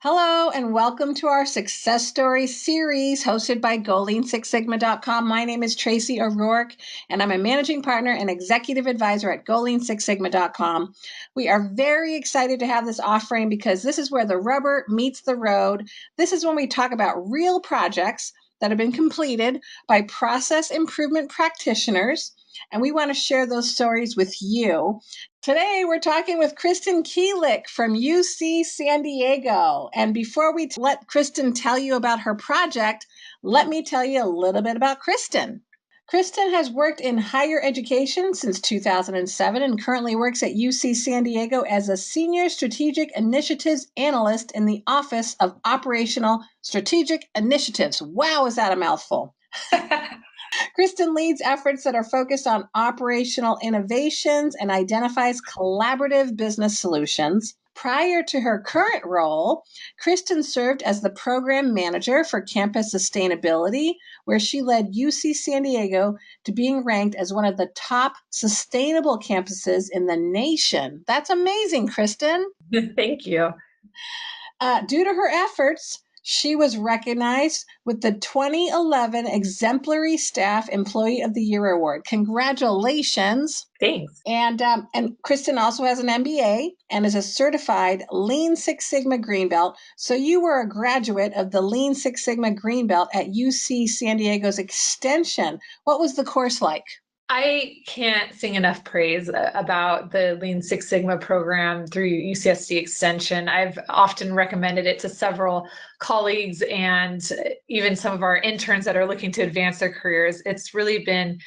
Hello and welcome to our success story series hosted by GoLean6Sigma.com. My name is Tracy O'Rourke and I'm a managing partner and executive advisor at GoLean6Sigma.com. We are very excited to have this offering because this is where the rubber meets the road. This is when we talk about real projects that have been completed by process improvement practitioners, and we want to share those stories with you. Today, we're talking with Kristen Keelick from UC San Diego. And before we let Kristen tell you about her project, let me tell you a little bit about Kristen. Kristen has worked in higher education since 2007 and currently works at UC San Diego as a Senior Strategic Initiatives Analyst in the Office of Operational Strategic Initiatives. Wow, is that a mouthful? Kristen leads efforts that are focused on operational innovations and identifies collaborative business solutions. Prior to her current role, Kristen served as the program manager for campus sustainability, where she led UC San Diego to being ranked as one of the top sustainable campuses in the nation. That's amazing, Kristen. Thank you. Due to her efforts, she was recognized with the 2011 Exemplary Staff Employee of the Year Award. Congratulations. Thanks. And Kristen also has an MBA and is a certified Lean Six Sigma Green Belt. So you were a graduate of the Lean Six Sigma Green Belt at UC San Diego's Extension. What was the course like? I can't sing enough praise about the Lean Six Sigma program through UCSD Extension. I've often recommended it to several colleagues and even some of our interns that are looking to advance their careers. It's really been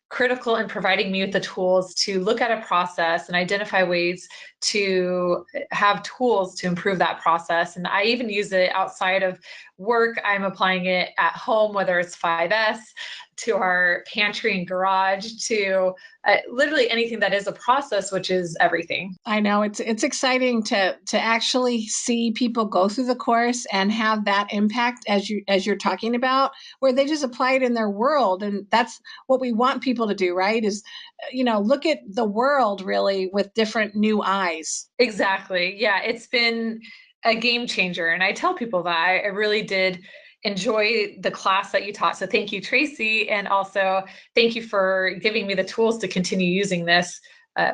critical in providing me with the tools to look at a process and identify ways to have tools to improve that process. And I even use it outside of work. I'm applying it at home, whether it's 5S, to our pantry and garage, to literally anything that is a process, which is everything. I know it's exciting to actually see people go through the course and have that impact as you're talking about, where they just apply it in their world, and that's what we want people to do, right? Is look at the world really with different new eyes. Exactly. Yeah, it's been a game changer, and I tell people that I really did enjoy the class that you taught. So thank you, Tracy. And also thank you for giving me the tools to continue using this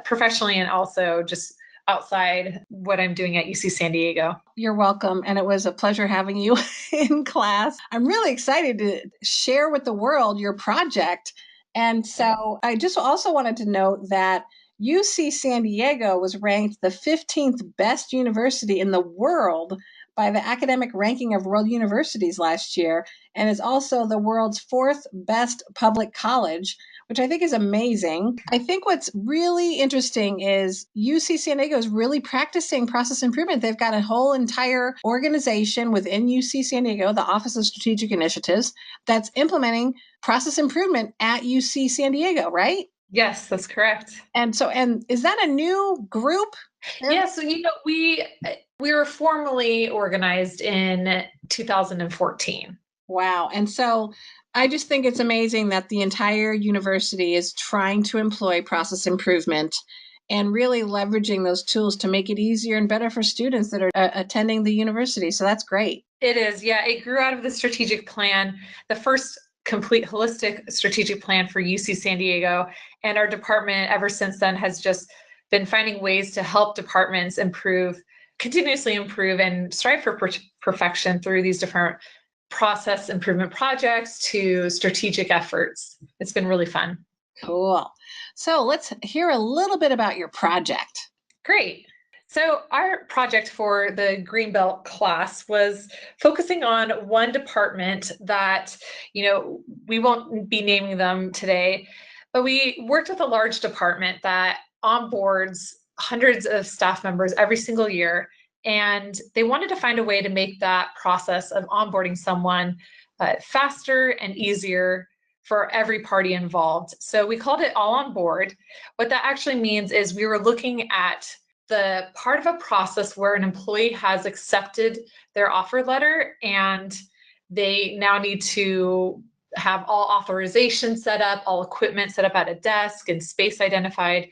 professionally and also just outside what I'm doing at UC San Diego. You're welcome. And it was a pleasure having you in class. I'm really excited to share with the world your project. And so I just also wanted to note that UC San Diego was ranked the 15th best university in the world by the academic ranking of world universities last year, and is also the world's fourth best public college, which I think is amazing. I think what's really interesting is UC San Diego is really practicing process improvement. They've got a whole entire organization within UC San Diego, the Office of Strategic Initiatives, that's implementing process improvement at UC San Diego, right? Yes, that's correct. And is that a new group? Yeah, so we were formally organized in 2014. Wow. And so I just think it's amazing that the entire university is trying to employ process improvement and really leveraging those tools to make it easier and better for students that are attending the university. So that's great. It is. Yeah, it grew out of the strategic plan, the first complete holistic strategic plan for UC San Diego. And our department ever since then has just been finding ways to help departments continuously improve and strive for perfection through these different process improvement projects to strategic efforts. It's been really fun. Cool. So let's hear a little bit about your project. Great. So our project for the Greenbelt class was focusing on one department that, we won't be naming them today, but we worked with a large department that onboards hundreds of staff members every single year. And they wanted to find a way to make that process of onboarding someone faster and easier for every party involved. So we called it All on Board. What that actually means is we were looking at the part of a process where an employee has accepted their offer letter and they now need to have all authorization set up, all equipment set up at a desk and space identified,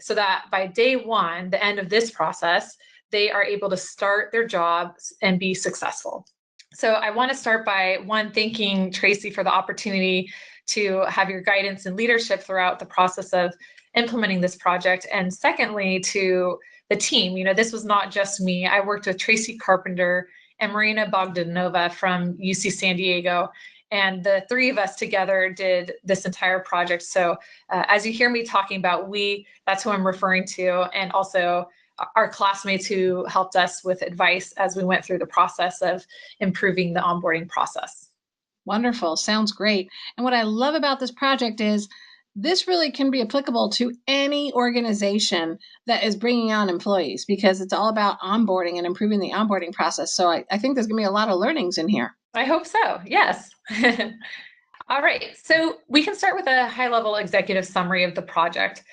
so that by day one, the end of this process, they are able to start their jobs and be successful. So I want to start by thanking Tracy for the opportunity to have your guidance and leadership throughout the process of implementing this project. And secondly, to the team. This was not just me. I worked with Tracy Carpenter and Marina Bogdanova from UC San Diego. And the three of us together did this entire project. So as you hear me talking about that's who I'm referring to. And also our classmates who helped us with advice as we went through the process of improving the onboarding process. Wonderful. Sounds great. And what I love about this project is this really can be applicable to any organization that is bringing on employees, because it's all about onboarding and improving the onboarding process. So I think there's going to be a lot of learnings in here. I hope so. Yes. All right. So we can start with a high-level executive summary of the project.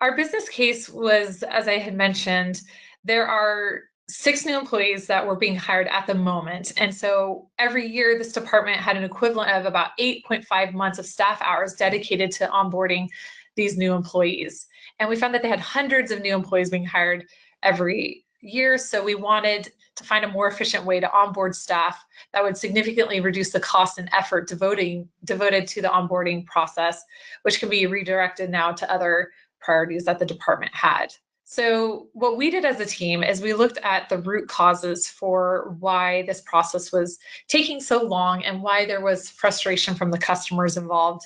Our business case was, as I had mentioned, there are 6 new employees that were being hired at the moment. And so every year, this department had an equivalent of about 8.5 months of staff hours dedicated to onboarding these new employees. And we found that they had hundreds of new employees being hired every year. So we wanted to find a more efficient way to onboard staff that would significantly reduce the cost and effort devoted to the onboarding process, which can be redirected now to other priorities that the department had. So what we did as a team is we looked at the root causes for why this process was taking so long and why there was frustration from the customers involved.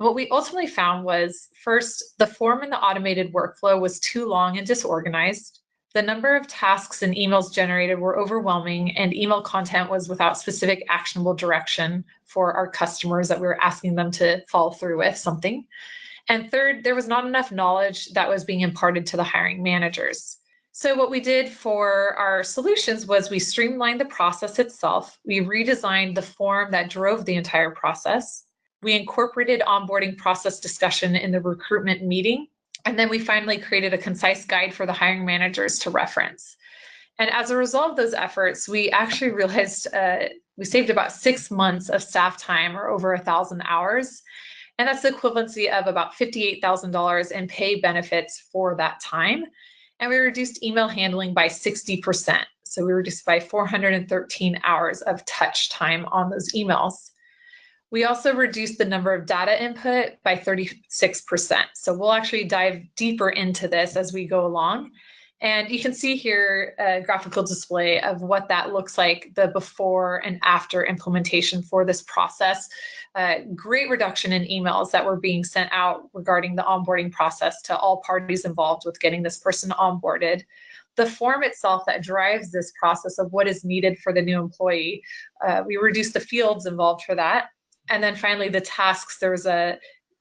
And what we ultimately found was, first, the form in the automated workflow was too long and disorganized. The number of tasks and emails generated were overwhelming, and email content was without specific actionable direction for our customers that we were asking them to follow through with something. And third, there was not enough knowledge that was being imparted to the hiring managers. So what we did for our solutions was we streamlined the process itself. We redesigned the form that drove the entire process. We incorporated onboarding process discussion in the recruitment meeting. And then we finally created a concise guide for the hiring managers to reference. And as a result of those efforts, we actually realized we saved about 6 months of staff time, or over 1,000 hours. And that's the equivalency of about $58,000 in pay benefits for that time. And we reduced email handling by 60%. So we reduced by 413 hours of touch time on those emails. We also reduced the number of data input by 36%. So we'll actually dive deeper into this as we go along. And you can see here a graphical display of what that looks like, the before and after implementation for this process. Great reduction in emails that were being sent out regarding the onboarding process to all parties involved with getting this person onboarded. The form itself that drives this process of what is needed for the new employee, we reduced the fields involved for that. And then finally, the tasks, there was a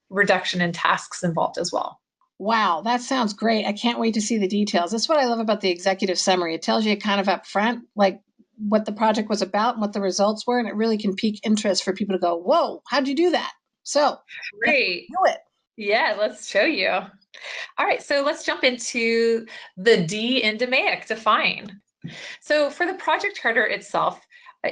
reduction in tasks involved as well. Wow, that sounds great. I can't wait to see the details. That's what I love about the executive summary. It tells you kind of up front, like what the project was about and what the results were, and it really can pique interest for people to go, whoa, how'd you do that? So, great. Do it. Yeah, let's show you. All right, so let's jump into the D in DMAIC, define. So for the project charter itself,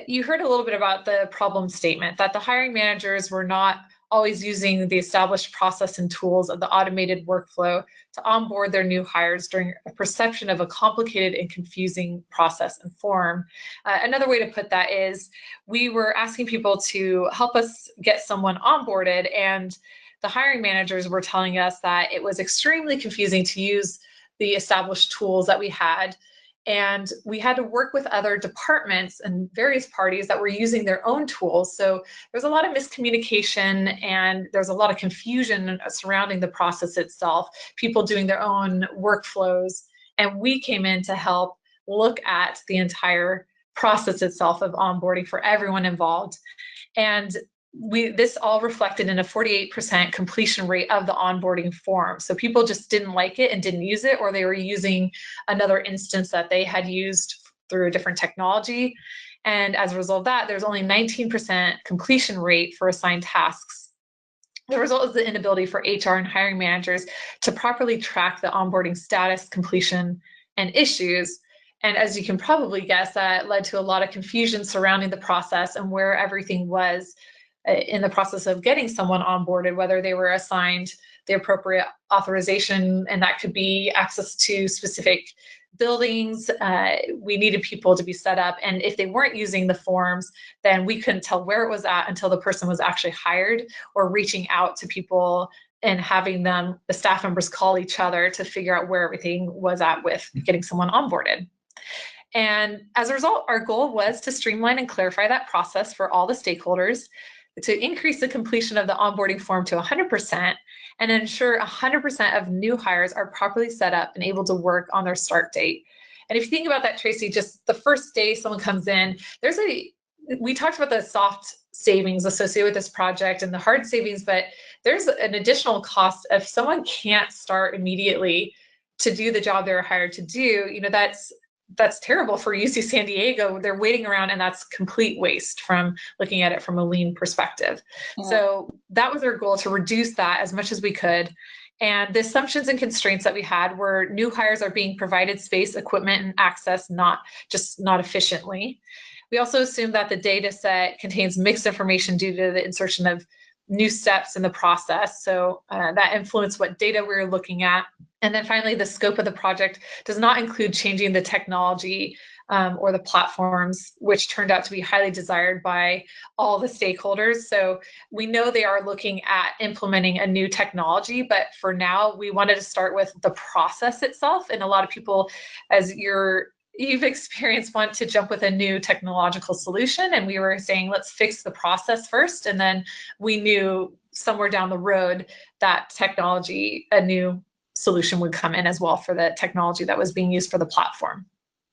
you heard a little bit about the problem statement, that the hiring managers were not always using the established process and tools of the automated workflow to onboard their new hires during a perception of a complicated and confusing process and form. Another way to put that is we were asking people to help us get someone onboarded, and the hiring managers were telling us that it was extremely confusing to use the established tools that we had. And we had to work with other departments and various parties that were using their own tools. So there's a lot of miscommunication and there's a lot of confusion surrounding the process itself, people doing their own workflows. And we came in to help look at the entire process itself of onboarding for everyone involved. And this all reflected in a 48% completion rate of the onboarding form. So people just didn't like it and didn't use it, or they were using another instance that they had used through a different technology. And as a result of that, there's only 19% completion rate for assigned tasks. The result is the inability for HR and hiring managers to properly track the onboarding status, completion, and issues. And as you can probably guess, that led to a lot of confusion surrounding the process and where everything was in the process of getting someone onboarded, whether they were assigned the appropriate authorization, and that could be access to specific buildings. We needed people to be set up. And if they weren't using the forms, then we couldn't tell where it was at until the person was actually hired, or reaching out to people and having them, the staff members, call each other to figure out where everything was at with getting someone onboarded. And as a result, our goal was to streamline and clarify that process for all the stakeholders, to increase the completion of the onboarding form to 100%, and ensure 100% of new hires are properly set up and able to work on their start date. And if you think about that, Tracy, just the first day someone comes in, we talked about the soft savings associated with this project and the hard savings, but there's an additional cost if someone can't start immediately to do the job they're hired to do. That's terrible for UC San Diego. They're waiting around, and that's complete waste from looking at it from a lean perspective. Yeah. So that was our goal, to reduce that as much as we could. And the assumptions and constraints that we had were new hires are being provided space, equipment, and access not efficiently. We also assumed that the data set contains mixed information due to the insertion of new steps in the process. So that influenced what data we were looking at. And then finally, the scope of the project does not include changing the technology or the platforms, which turned out to be highly desired by all the stakeholders. So we know they are looking at implementing a new technology, but for now, we wanted to start with the process itself. And a lot of people, as you've experienced, want to jump with a new technological solution. And we were saying, let's fix the process first. And then we knew somewhere down the road that technology, a new solution would come in as well for the technology that was being used for the platform.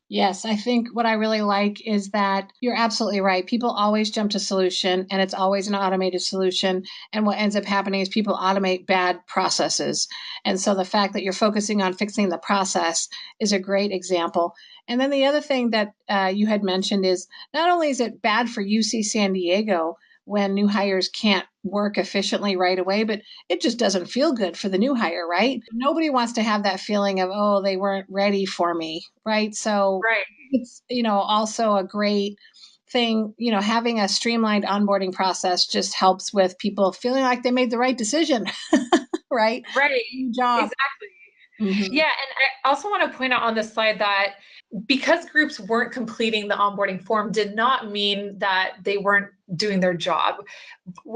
Yes, I think what I really like is that you're absolutely right. People always jump to solution, and it's always an automated solution. And what ends up happening is people automate bad processes. And so the fact that you're focusing on fixing the process is a great example. And then the other thing that you had mentioned is, not only is it bad for UC San Diego when new hires can't work efficiently right away, but it just doesn't feel good for the new hire, right? Nobody wants to have that feeling of, oh, they weren't ready for me, right? So right. It's, also a great thing, having a streamlined onboarding process just helps with people feeling like they made the right decision, right? Right. Job. Exactly. Mm-hmm. Yeah. And I also want to point out on this slide that because groups weren't completing the onboarding form did not mean that they weren't doing their job.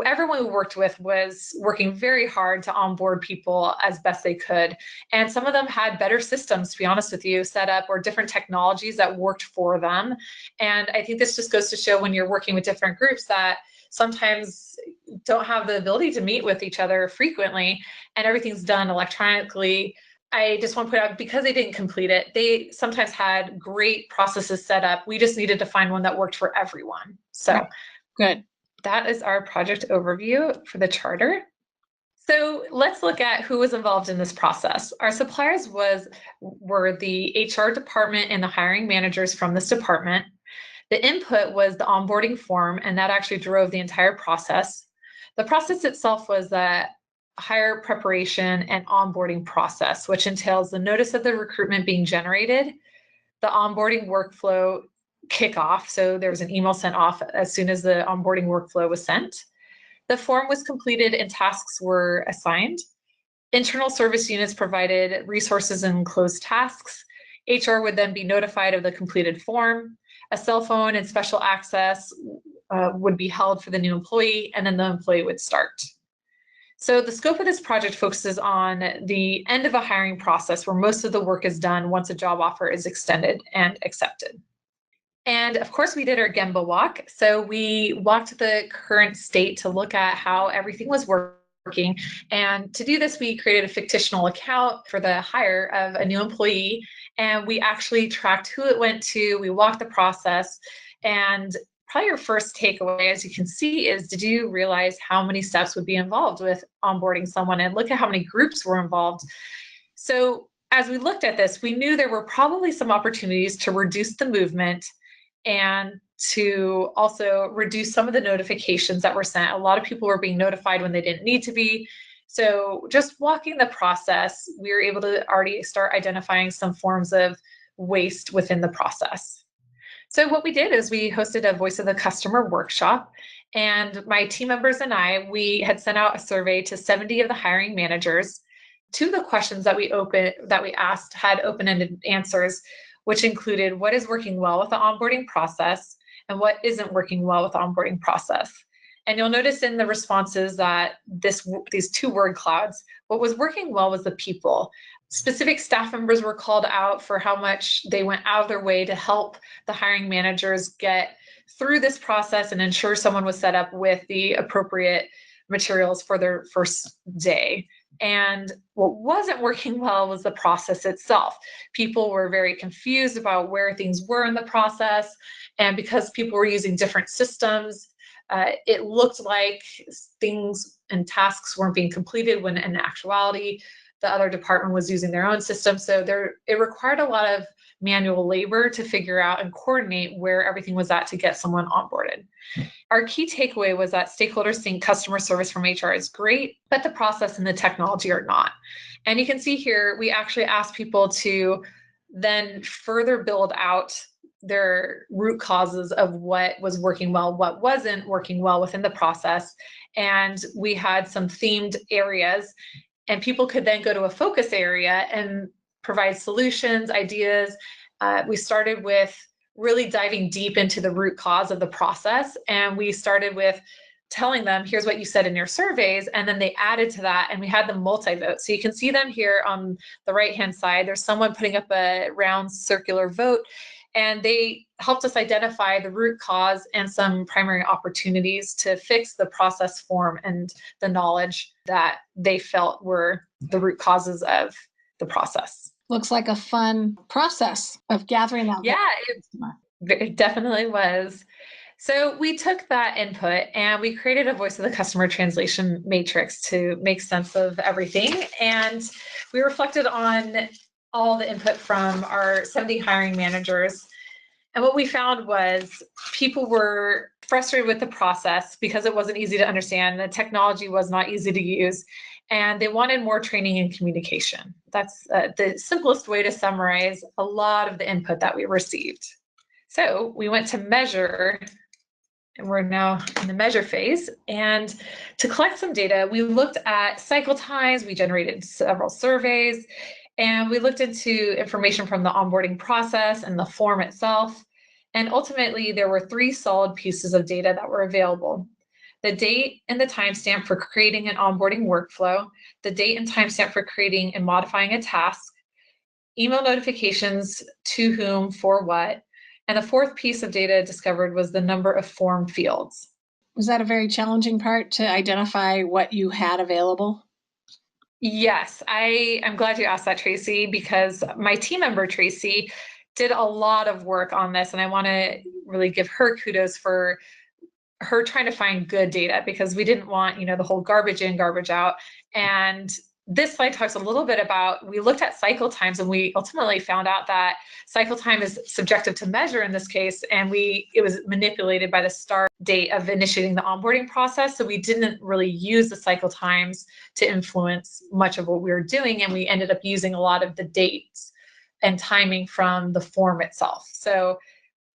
Everyone we worked with was working very hard to onboard people as best they could. And some of them had better systems, to be honest with you, set up, or different technologies that worked for them. And I think this just goes to show, when you're working with different groups, that sometimes don't have the ability to meet with each other frequently, and everything's done electronically. I just want to point out, because they didn't complete it, they sometimes had great processes set up. We just needed to find one that worked for everyone. So good. That is our project overview for the charter. So let's look at who was involved in this process. Our suppliers were the HR department and the hiring managers from this department. The input was the onboarding form, and that actually drove the entire process. The process itself was the hire preparation and onboarding process, which entails the notice of the recruitment being generated, the onboarding workflow kickoff. So there was an email sent off as soon as the onboarding workflow was sent. The form was completed and tasks were assigned. Internal service units provided resources and closed tasks. HR would then be notified of the completed form. A cell phone and special access would be held for the new employee, and then the employee would start. So the scope of this project focuses on the end of a hiring process, where most of the work is done once a job offer is extended and accepted. And of course, we did our Gemba walk. So we walked the current state to look at how everything was working. And to do this, we created a fictional account for the hire of a new employee. And we actually tracked who it went to. We walked the process. And probably your first takeaway, as you can see, is, did you realize how many steps would be involved with onboarding someone? And look at how many groups were involved. So as we looked at this, we knew there were probably some opportunities to reduce the movement and to also reduce some of the notifications that were sent. A lot of people were being notified when they didn't need to be. So just walking the process, we were able to already start identifying some forms of waste within the process. So what we did is we hosted a Voice of the Customer workshop, and my team members and I, we had sent out a survey to 70 of the hiring managers two of the questions that we asked had open-ended answers, which included what is working well with the onboarding process and what isn't working well with the onboarding process. And you'll notice in the responses that these two word clouds, what was working well was the people. Specific staff members were called out for how much they went out of their way to help the hiring managers get through this process and ensure someone was set up with the appropriate materials for their first day. And what wasn't working well was the process itself. People were very confused about where things were in the process. And because people were using different systems, it looked like things and tasks weren't being completed when in actuality, the other department was using their own system. So it required a lot of manual labor to figure out and coordinate where everything was at to get someone onboarded. Our key takeaway was that stakeholders think customer service from HR is great, but the process and the technology are not. And you can see here, we actually asked people to then further build out their root causes of what was working well, what wasn't working well within the process. And we had some themed areas, and people could then go to a focus area and provide solutions, ideas. We started with really diving deep into the root cause of the process. And we started with telling them, here's what you said in your surveys. And then they added to that, and we had them multi-vote. So you can see them here on the right-hand side. There's someone putting up a round circular vote, and they helped us identify the root cause and some primary opportunities to fix the process form and the knowledge that they felt were the root causes of the process. Looks like a fun process of gathering that. Yeah, it definitely was. So we took that input and we created a voice of the customer translation matrix to make sense of everything. And we reflected on all the input from our 70 hiring managers. And what we found was people were frustrated with the process because it wasn't easy to understand. The technology was not easy to use, and they wanted more training and communication. That's the simplest way to summarize a lot of the input that we received. So we went to measure, and we're now in the measure phase. And to collect some data, we looked at cycle times, we generated several surveys, and we looked into information from the onboarding process and the form itself. And ultimately, there were 3 solid pieces of data that were available: the date and the timestamp for creating an onboarding workflow, the date and timestamp for creating and modifying a task, email notifications to whom for what, and the 4th piece of data discovered was the number of form fields. Was that a very challenging part to identify what you had available? Yes, I'm glad you asked that, Tracy, because my team member, Tracy, did a lot of work on this, and I want to really give her kudos for her trying to find good data, because we didn't want, the whole garbage in, garbage out. And this slide talks a little bit about, we looked at cycle times, and we ultimately found out that cycle time is subjective to measure in this case, and it was manipulated by the start date of initiating the onboarding process. So we didn't really use the cycle times to influence much of what we were doing, and we ended up using a lot of the dates and timing from the form itself. So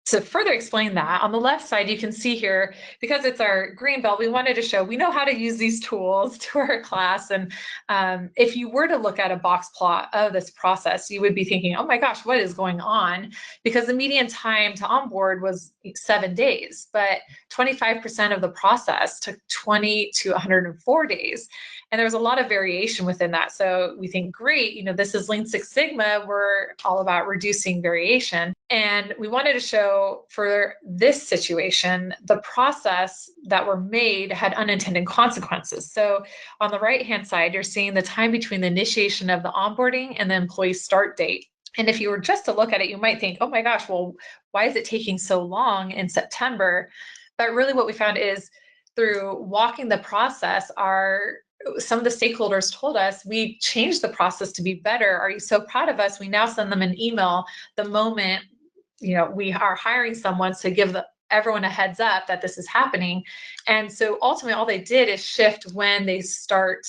to further explain that, on the left side, you can see here, because it's our green belt, we wanted to show we know how to use these tools to our class. And if you were to look at a box plot of this process, you would be thinking, oh my gosh, what is going on? Because the median time to onboard was 7 days, but 25% of the process took 20 to 104 days. And there was a lot of variation within that. So we think, great, this is Lean Six Sigma. We're all about reducing variation. And we wanted to show for this situation, the process that were made had unintended consequences. So on the right-hand side, you're seeing the time between the initiation of the onboarding and the employee start date. And if you were just to look at it, you might think, oh my gosh, well, why is it taking so long in September? But really what we found is through walking the process, some of the stakeholders told us, we changed the process to be better. Are you so proud of us? We now send them an email the moment we are hiring someone to give everyone a heads up that this is happening. And so ultimately all they did is shift when they start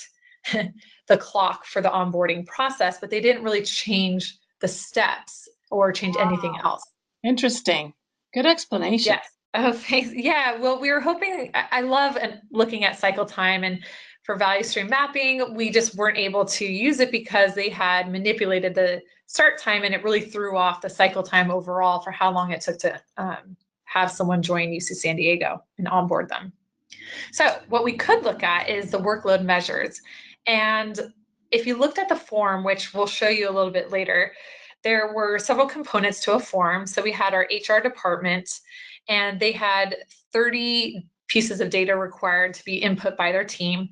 the clock for the onboarding process, but they didn't really change the steps or change anything else. Interesting. Good explanation. Yes. Oh, thanks. Yeah. Well, we were hoping, I love looking at cycle time, and For value stream mapping, we just weren't able to use it because they had manipulated the start time, and it really threw off the cycle time overall for how long it took to have someone join UC San Diego and onboard them. So what we could look at is the workload measures. And if you looked at the form, which we'll show you a little bit later, there were several components to a form. So we had our HR department, and they had 30 pieces of data required to be input by their team.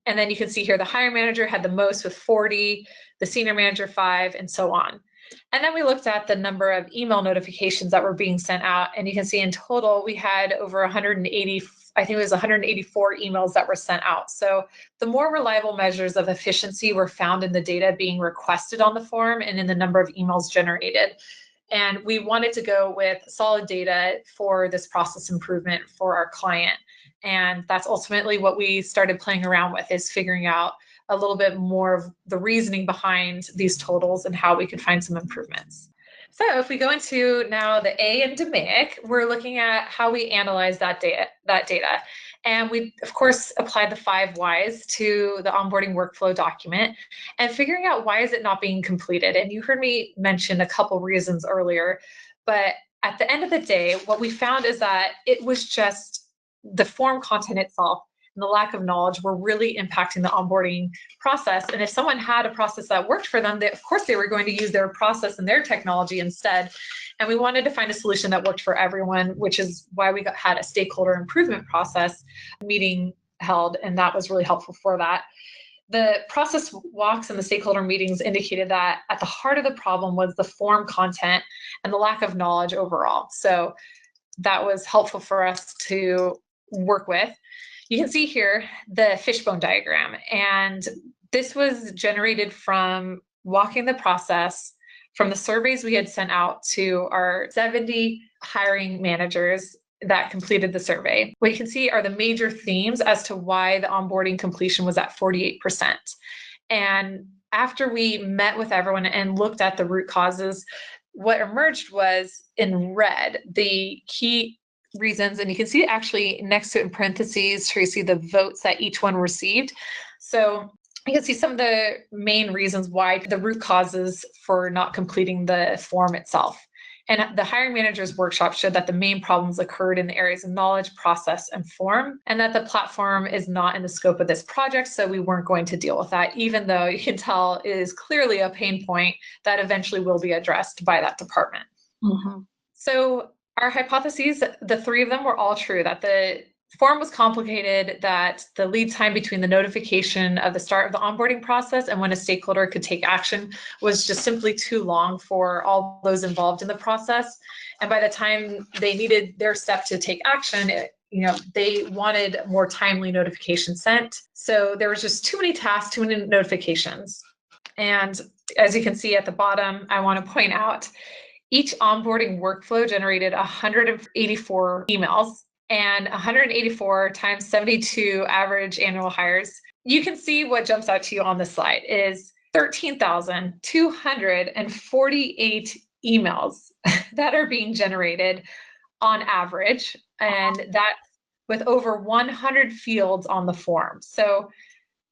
And then you can see here the hiring manager had the most with 40, the senior manager 5, and so on. And then we looked at the number of email notifications that were being sent out. And you can see in total, we had over 180, I think it was 184 emails that were sent out. So the more reliable measures of efficiency were found in the data being requested on the form and in the number of emails generated. And we wanted to go with solid data for this process improvement for our client. And that's ultimately what we started playing around with, is figuring out a little bit more of the reasoning behind these totals and how we could find some improvements. So if we go into now the A in DMAIC, we're looking at how we analyze that data. And we, of course, applied the 5 whys to the onboarding workflow document and figuring out why is it not being completed. And you heard me mention a couple reasons earlier, but at the end of the day, what we found is that it was just the form content itself and the lack of knowledge were really impacting the onboarding process. And if someone had a process that worked for them, of course they were going to use their process and their technology instead. And we wanted to find a solution that worked for everyone, which is why we had a stakeholder improvement process meeting held, and that was really helpful for that. The process walks and the stakeholder meetings indicated that at the heart of the problem was the form content and the lack of knowledge overall. So that was helpful for us to work with. You can see here the fishbone diagram, and this was generated from walking the process from the surveys we had sent out to our 70 hiring managers that completed the survey. What you can see are the major themes as to why the onboarding completion was at 48%. And after we met with everyone and looked at the root causes, what emerged was in red, the key reasons, and you can see actually next to it in parentheses, Tracy, the votes that each one received. So you can see some of the main reasons why, the root causes for not completing the form itself. And the hiring manager's workshop showed that the main problems occurred in the areas of knowledge, process, and form, and that the platform is not in the scope of this project, so we weren't going to deal with that, even though you can tell it is clearly a pain point that eventually will be addressed by that department. Mm-hmm. So our hypotheses, the 3 of them were all true, that the form was complicated, that the lead time between the notification of the start of the onboarding process and when a stakeholder could take action was just simply too long for all those involved in the process. And by the time they needed their step to take action, they wanted more timely notification sent. So there was just too many tasks, too many notifications. And as you can see at the bottom, I want to point out, each onboarding workflow generated 184 emails, and 184 times 72 average annual hires. You can see what jumps out to you on this slide is 13,248 emails that are being generated on average, and that with over 100 fields on the form. So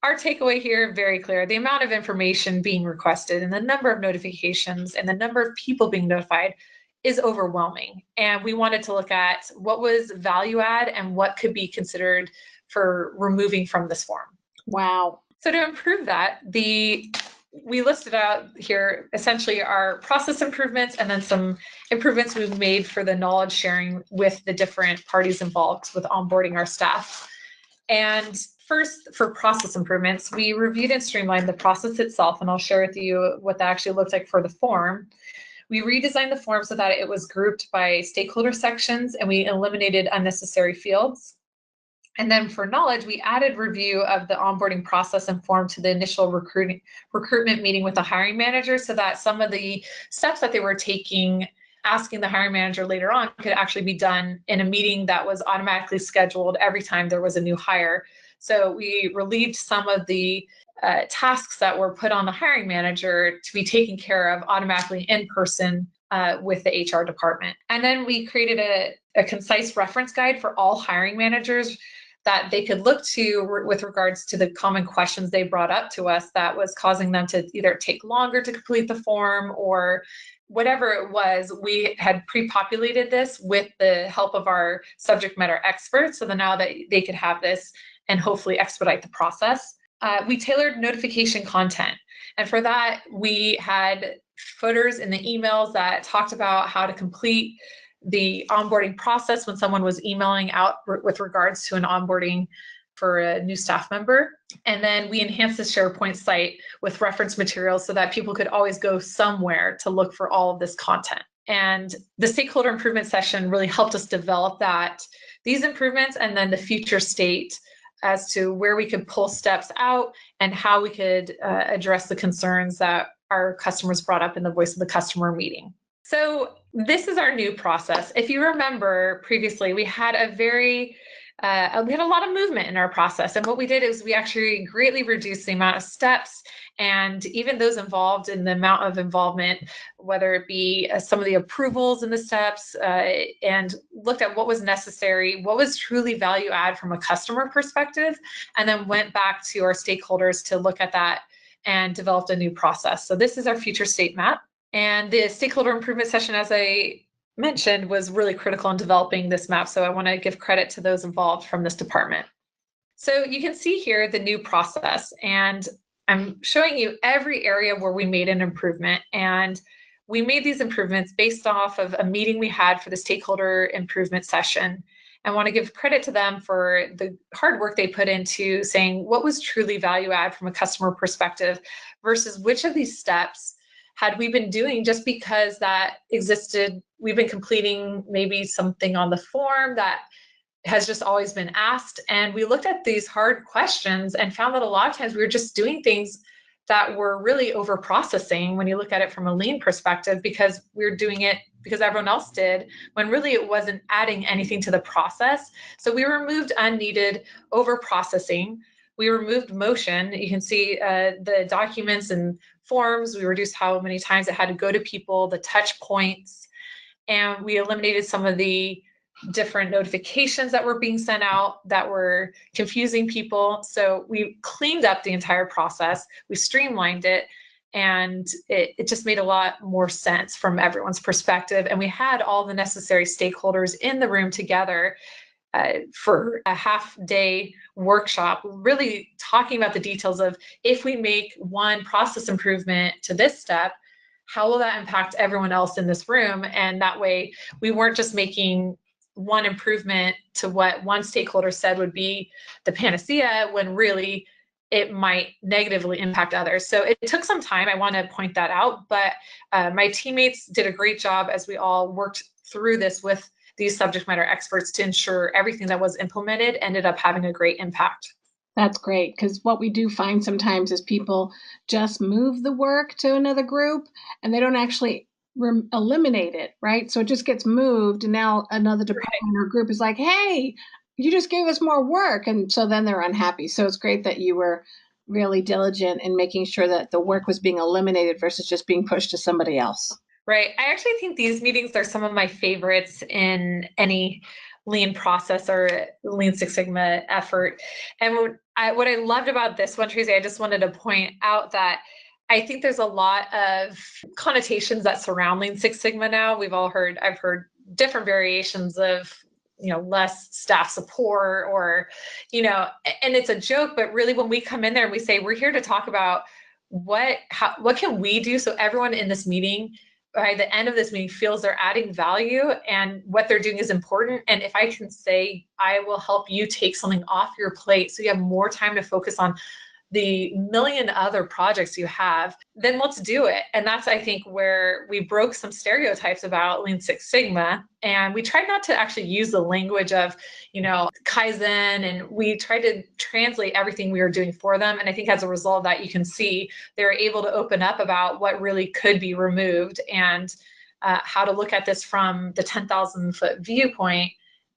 our takeaway here, very clear, the amount of information being requested and the number of notifications and the number of people being notified is overwhelming. And we wanted to look at what was value add and what could be considered for removing from this form. Wow. So to improve that, we listed out here essentially our process improvements and then some improvements we've made for the knowledge sharing with the different parties involved with onboarding our staff. And first, for process improvements, we reviewed and streamlined the process itself, and I'll share with you what that actually looked like for the form. We redesigned the form so that it was grouped by stakeholder sections, and we eliminated unnecessary fields. And then for knowledge, we added review of the onboarding process and form to the initial recruitment meeting with the hiring manager, so that some of the steps that they were taking, asking the hiring manager later on, could actually be done in a meeting that was automatically scheduled every time there was a new hire. So we relieved some of the tasks that were put on the hiring manager to be taken care of automatically in person with the HR department. And then we created a concise reference guide for all hiring managers that they could look to with regards to the common questions they brought up to us that was causing them to either take longer to complete the form or whatever it was. We had pre-populated this with the help of our subject matter experts, so that now that they could have this and hopefully expedite the process. We tailored notification content. And for that, we had footers in the emails that talked about how to complete the onboarding process when someone was emailing out with regards to an onboarding for a new staff member. And then we enhanced the SharePoint site with reference materials so that people could always go somewhere to look for all of this content. And the stakeholder improvement session really helped us develop these improvements and then the future state as to where we could pull steps out and how we could address the concerns that our customers brought up in the Voice of the Customer meeting. So this is our new process. If you remember previously, we had we had a lot of movement in our process. And what we did is we actually greatly reduced the amount of steps and even those involved in the amount of involvement, whether it be some of the approvals in the steps, and looked at what was necessary, what was truly value add from a customer perspective, and then went back to our stakeholders to look at that and developed a new process. So this is our future state map. And the stakeholder improvement session, as I mentioned, was really critical in developing this map. So I want to give credit to those involved from this department. So you can see here the new process, and I'm showing you every area where we made an improvement. And we made these improvements based off of a meeting we had for the stakeholder improvement session. I want to give credit to them for the hard work they put into saying what was truly value add from a customer perspective versus which of these steps had we been doing just because that existed. We've been completing maybe something on the form that has just always been asked. And we looked at these hard questions and found that a lot of times we were just doing things that were really over processing when you look at it from a lean perspective, because we're doing it because everyone else did, when really it wasn't adding anything to the process. So we removed unneeded over processing. We removed motion. You can see the documents and forms. We reduced how many times it had to go to people, the touch points, and we eliminated some of the different notifications that were being sent out that were confusing people. So we cleaned up the entire process, we streamlined it, and it just made a lot more sense from everyone's perspective. And we had all the necessary stakeholders in the room together for a half-day workshop, really talking about the details of if we make one process improvement to this step, how will that impact everyone else in this room? And that way we weren't just making one improvement to what one stakeholder said would be the panacea when really it might negatively impact others. So it took some time, I want to point that out, but my teammates did a great job as we all worked through this with these subject matter experts to ensure everything that was implemented ended up having a great impact. That's great, because what we do find sometimes is people just move the work to another group and they don't actually eliminate it, right? So it just gets moved, and now another department or group is like, hey, you just gave us more work. And so then they're unhappy. So it's great that you were really diligent in making sure that the work was being eliminated versus just being pushed to somebody else. Right. I actually think these meetings are some of my favorites in any lean process or lean Six Sigma effort. And what I loved about this one, Tracy, I just wanted to point out that I think there's a lot of connotations that surround Lean Six Sigma now. I've heard different variations of, less staff support or, and it's a joke, but really when we come in there and we say, we're here to talk about what can we do so everyone in this meeting by the end of this meeting feels they're adding value and what they're doing is important. And if I can say, I will help you take something off your plate so you have more time to focus on the million other projects you have, then let's do it. And that's, I think, where we broke some stereotypes about Lean Six Sigma. And we tried not to actually use the language of, Kaizen, and we tried to translate everything we were doing for them. And I think as a result of that, you can see they're able to open up about what really could be removed and how to look at this from the 10,000-foot viewpoint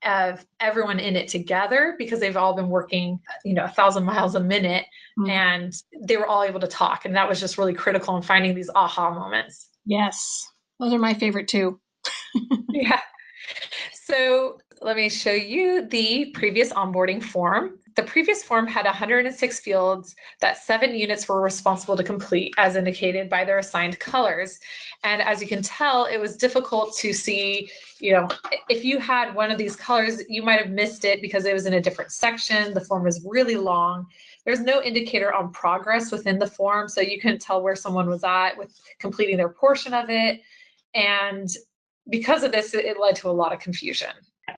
of everyone in it together, because they've all been working, 1,000 miles a minute, and they were all able to talk. And that was just really critical in finding these aha moments. Yes, those are my favorite too. Yeah. So let me show you the previous onboarding form. The previous form had 106 fields that 7 units were responsible to complete, as indicated by their assigned colors. And as you can tell, it was difficult to see, if you had one of these colors, you might have missed it because it was in a different section. The form was really long. There's no indicator on progress within the form, so you couldn't tell where someone was at with completing their portion of it. And because of this, it led to a lot of confusion.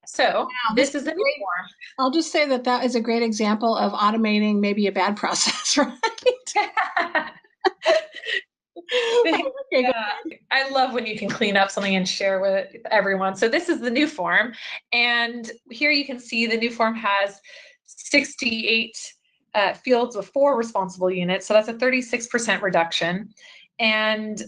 So this is the new form. I'll just say that is a great example of automating maybe a bad process, right? Yeah. I love when you can clean up something and share with everyone. So this is the new form. And here you can see the new form has 68 fields with 4 responsible units. So that's a 36% reduction. And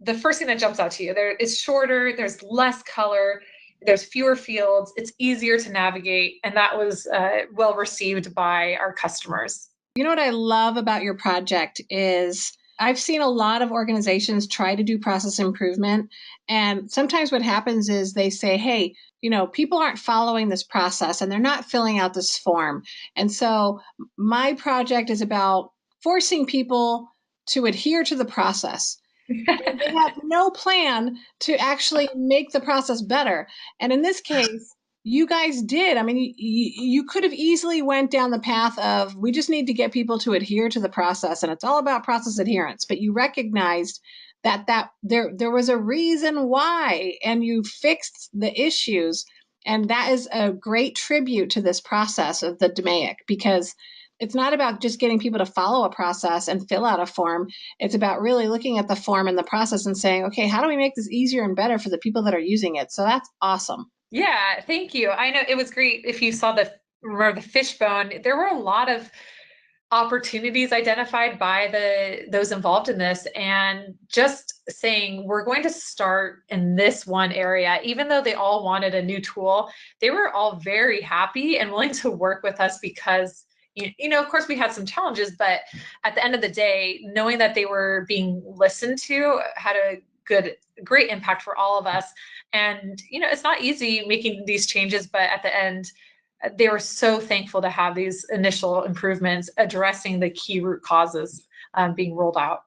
the first thing that jumps out to you, it's shorter, there's less color, there's fewer fields, it's easier to navigate, and that was well received by our customers. You know what I love about your project is I've seen a lot of organizations try to do process improvement. And sometimes what happens is they say, hey, people aren't following this process and they're not filling out this form. And so my project is about forcing people to adhere to the process. And they have no plan to actually make the process better. And in this case, you guys did. I mean, you could have easily went down the path of we just need to get people to adhere to the process, and it's all about process adherence. But you recognized that there was a reason why, and you fixed the issues, and that is a great tribute to this process of the DMAIC, because it's not about just getting people to follow a process and fill out a form. It's about really looking at the form and the process and saying, okay, how do we make this easier and better for the people that are using it? So that's awesome. Yeah, thank you. I know it was great. If you saw remember the fishbone, there were a lot of opportunities identified by those involved in this, and just saying we're going to start in this one area. Even though they all wanted a new tool, they were all very happy and willing to work with us because of course we had some challenges, but at the end of the day, knowing that they were being listened to had a great impact for all of us. And it's not easy making these changes, but at the end they were so thankful to have these initial improvements addressing the key root causes being rolled out.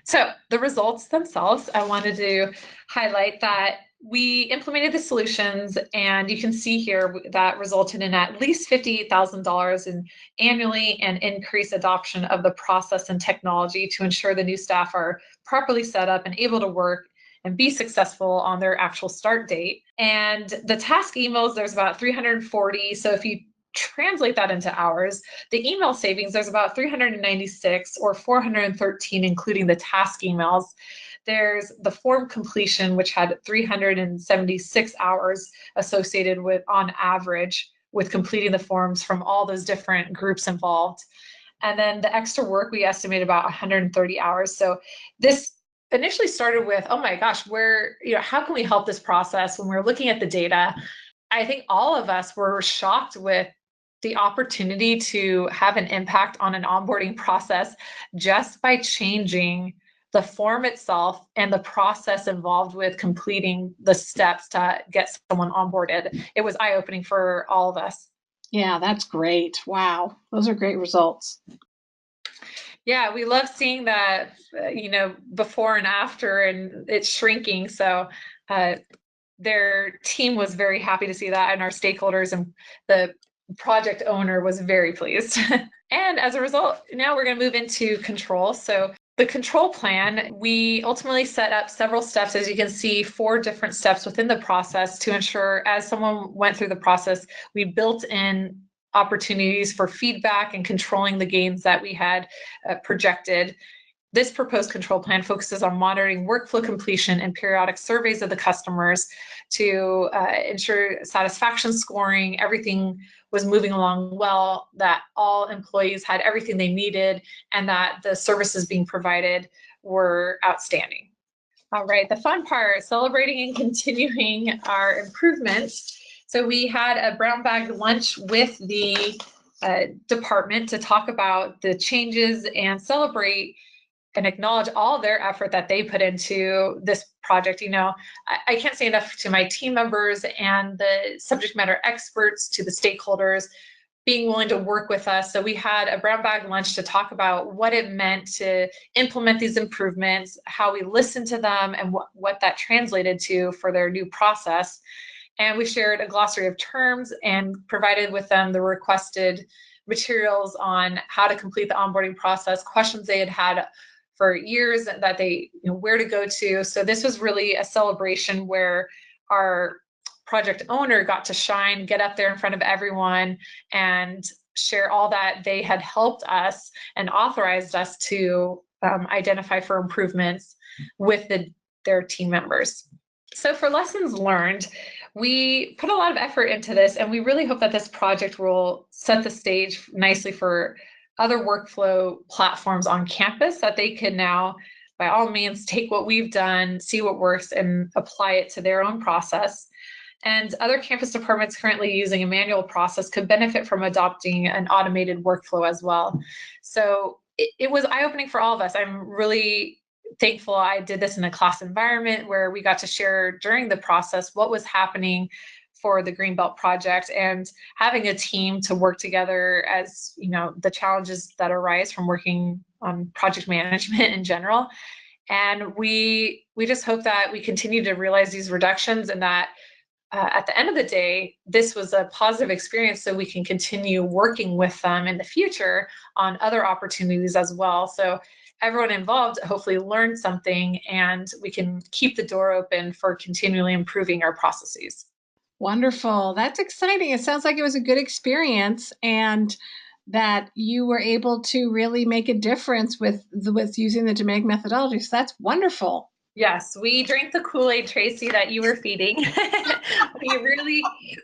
So the results themselves, I wanted to highlight that we implemented the solutions, and you can see here that resulted in at least $58,000 in annually and increased adoption of the process and technology to ensure the new staff are properly set up and able to work and be successful on their actual start date. And the task emails, there's about 340. So if you translate that into hours, the email savings, there's about 396 or 413, including the task emails. There's the form completion, which had 376 hours associated with, on average, with completing the forms from all those different groups involved. And then the extra work, we estimate about 130 hours. So this initially started with, oh my gosh, how can we help this process? When we're looking at the data, I think all of us were shocked with the opportunity to have an impact on an onboarding process just by changing the form itself and the process involved with completing the steps to get someone onboarded. It was eye-opening for all of us. Yeah, that's great. Wow. Those are great results. Yeah, we love seeing that, before and after, and it's shrinking. So their team was very happy to see that, and our stakeholders and the project owner was very pleased. And as a result, now we're going to move into control. So the control plan, we ultimately set up several steps, as you can see, 4 different steps within the process to ensure as someone went through the process, we built in opportunities for feedback and controlling the gains that we had projected. This proposed control plan focuses on monitoring workflow completion and periodic surveys of the customers to ensure satisfaction scoring, everything was moving along well, that all employees had everything they needed, and that the services being provided were outstanding. All right, the fun part, celebrating and continuing our improvements. So we had a brown bag lunch with the department to talk about the changes and celebrate and acknowledge all their effort that they put into this project. I can't say enough to my team members and the subject matter experts, to the stakeholders being willing to work with us. So we had a brown bag lunch to talk about what it meant to implement these improvements, how we listened to them, and what that translated to for their new process. And we shared a glossary of terms and provided with them the requested materials on how to complete the onboarding process, questions they had for years that they, where to go to. So this was really a celebration where our project owner got to shine, get up there in front of everyone and share all that they had helped us and authorized us to identify for improvements with their team members. So for lessons learned, we put a lot of effort into this, and we really hope that this project will set the stage nicely for other workflow platforms on campus, that they can now, by all means, take what we've done, see what works, and apply it to their own process. And other campus departments currently using a manual process could benefit from adopting an automated workflow as well. So it was eye-opening for all of us. I'm really thankful I did this in a class environment where we got to share during the process what was happening for the Greenbelt project, and having a team to work together as, the challenges that arise from working on project management in general. And we just hope that we continue to realize these reductions, and that at the end of the day, this was a positive experience, so we can continue working with them in the future on other opportunities as well. So everyone involved hopefully learned something, and we can keep the door open for continually improving our processes. Wonderful. That's exciting. It sounds like it was a good experience, and that you were able to really make a difference with using the Jamaican methodology. So that's wonderful. Yes, we drank the Kool-Aid, Tracy, that you were feeding.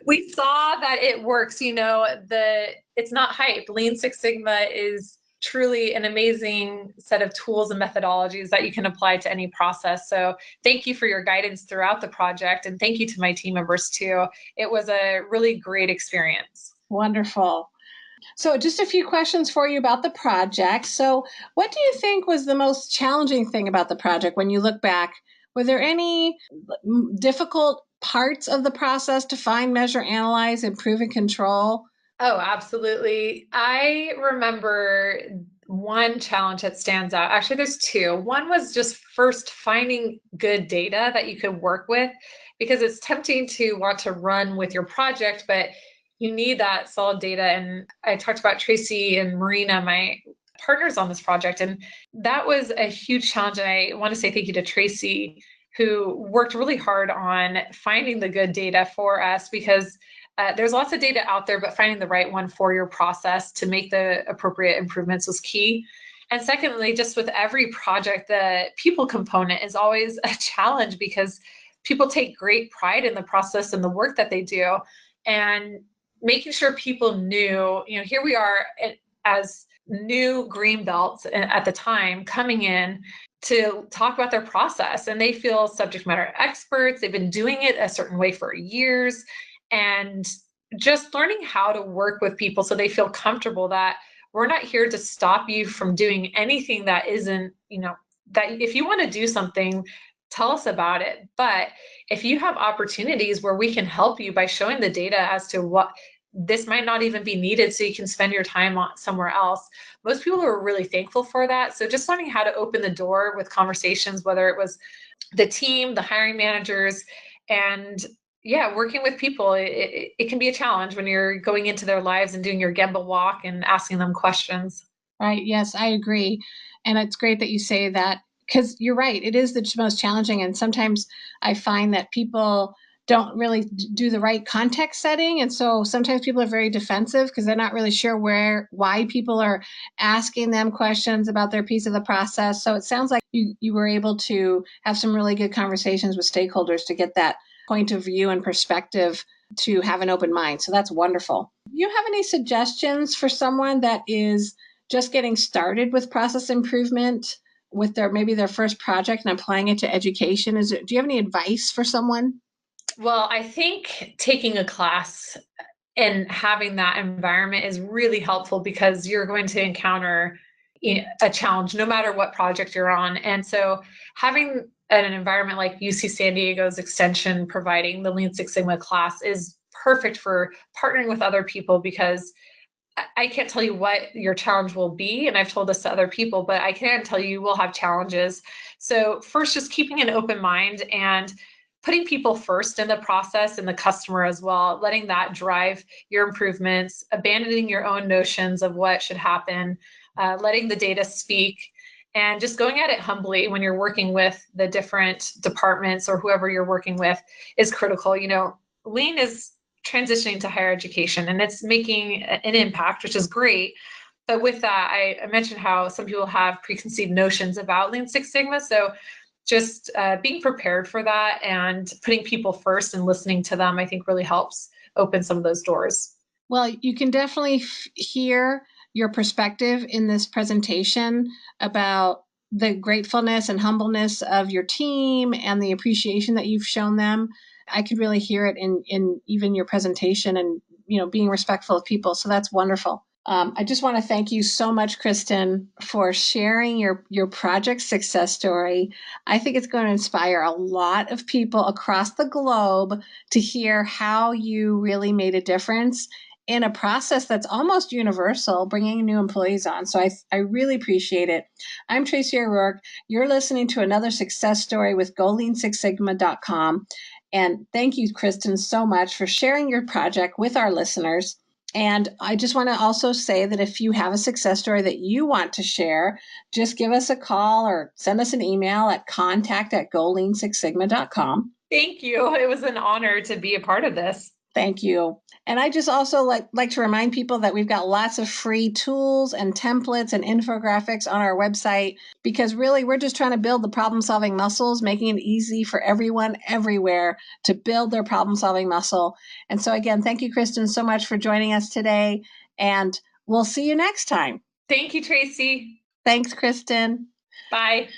We saw that it works. It's not hype. Lean Six Sigma is truly an amazing set of tools and methodologies that you can apply to any process. So thank you for your guidance throughout the project, and thank you to my team members too. It was a really great experience. Wonderful. So just a few questions for you about the project. So what do you think was the most challenging thing about the project when you look back? Were there any difficult parts of the process to find, measure, analyze, improve, and control? Oh, absolutely. I remember one challenge that stands out. Actually, there's two. One was just first finding good data that you could work with, because it's tempting to want to run with your project, but you need that solid data. And I talked about Tracy and Marina, my partners on this project, and that was a huge challenge. And I want to say thank you to Tracy, who worked really hard on finding the good data for us, because there's lots of data out there, but finding the right one for your process to make the appropriate improvements was key. And secondly, just with every project, the people component is always a challenge, because people take great pride in the process and the work that they do. And making sure people knew, here we are as new green belts at the time coming in to talk about their process, and they feel subject matter experts. They've been doing it a certain way for years, and just learning how to work with people so they feel comfortable that we're not here to stop you from doing anything that isn't, that if you want to do something, tell us about it. But if you have opportunities where we can help you by showing the data as to what this might not even be needed, so you can spend your time on somewhere else, most people are really thankful for that. So just learning how to open the door with conversations, whether it was the team, the hiring managers, and working with people, it can be a challenge when you're going into their lives and doing your Gemba walk and asking them questions. Right. Yes, I agree. And it's great that you say that, because you're right. It is the most challenging. And sometimes I find that people don't really do the right context setting. And so sometimes people are very defensive because they're not really sure why people are asking them questions about their piece of the process. So it sounds like you were able to have some really good conversations with stakeholders to get that point of view and perspective, to have an open mind. So that's wonderful. Do you have any suggestions for someone that is just getting started with process improvement, with their first project and applying it to education? Do you have any advice for someone? Well, I think taking a class and having that environment is really helpful, because you're going to encounter a challenge, no matter what project you're on. And so having an environment like UC San Diego's extension providing the Lean Six Sigma class is perfect for partnering with other people, because I can't tell you what your challenge will be, and I've told this to other people, but I can tell you will have challenges. So first, just keeping an open mind and putting people first in the process and the customer as well, letting that drive your improvements, abandoning your own notions of what should happen, letting the data speak, and just going at it humbly when you're working with the different departments or whoever you're working with is critical. Lean is transitioning to higher education and it's making an impact, which is great. But with that, I mentioned how some people have preconceived notions about Lean Six Sigma. So just being prepared for that and putting people first and listening to them, I think really helps open some of those doors. Well, you can definitely hear your perspective in this presentation about the gratefulness and humbleness of your team and the appreciation that you've shown them. I could really hear it in even your presentation and, being respectful of people. So that's wonderful. I just want to thank you so much, Kristen, for sharing your project success story. I think it's going to inspire a lot of people across the globe to hear how you really made a difference in a process that's almost universal, bringing new employees on. So I really appreciate it. I'm Tracy O'Rourke. You're listening to another success story with GoLean6Sigma.com. And thank you, Kristen, so much for sharing your project with our listeners. And I just want to also say that if you have a success story that you want to share, just give us a call or send us an email at contact@golean6sigma.com. Thank you. It was an honor to be a part of this. Thank you. And I just also like to remind people that we've got lots of free tools and templates and infographics on our website, because really we're just trying to build the problem-solving muscles, making it easy for everyone everywhere to build their problem-solving muscle. And so again, thank you, Kristen, so much for joining us today. And we'll see you next time. Thank you, Tracy. Thanks, Kristen. Bye.